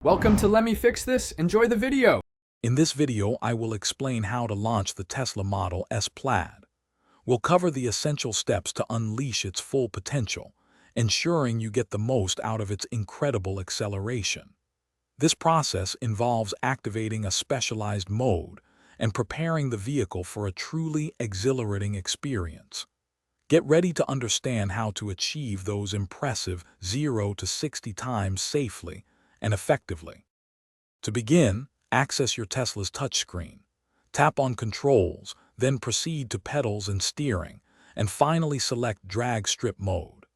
Welcome to Let Me Fix This. Enjoy the video. In this video, I will explain how to launch the Tesla Model S Plaid. We'll cover the essential steps to unleash its full potential, ensuring you get the most out of its incredible acceleration. This process involves activating a specialized mode and preparing the vehicle for a truly exhilarating experience. Get ready to understand how to achieve those impressive 0 to 60 times safely and effectively. To begin, access your Tesla's touchscreen. Tap on Controls, then proceed to Pedals and Steering, and finally select Drag Strip Mode.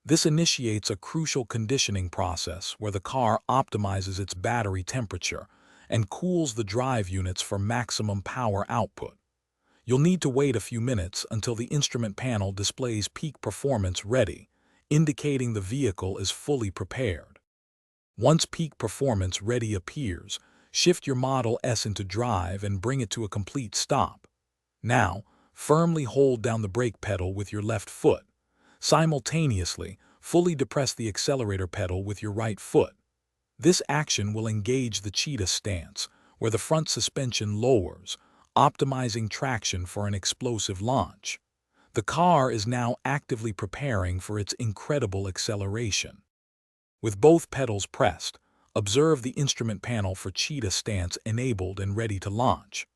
This initiates a crucial conditioning process where the car optimizes its battery temperature and cools the drive units for maximum power output. You'll need to wait a few minutes until the instrument panel displays Peak Performance Ready, indicating the vehicle is fully prepared. Once Peak Performance Ready appears, shift your Model S into drive and bring it to a complete stop. Now, firmly hold down the brake pedal with your left foot. Simultaneously, fully depress the accelerator pedal with your right foot. This action will engage the cheetah stance, where the front suspension lowers, optimizing traction for an explosive launch. The car is now actively preparing for its incredible acceleration. With both pedals pressed, observe the instrument panel for cheetah stance enabled and ready to launch.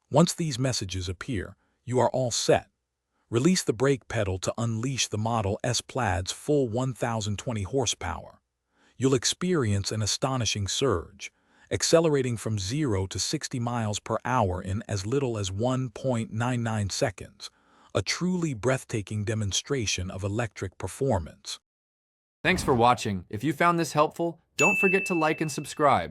Once these messages appear, you are all set. Release the brake pedal to unleash the Model S Plaid's full 1020 horsepower. You'll experience an astonishing surge, accelerating from 0 to 60 miles per hour in as little as 1.99 seconds, a truly breathtaking demonstration of electric performance. Thanks for watching. If you found this helpful, don't forget to like and subscribe.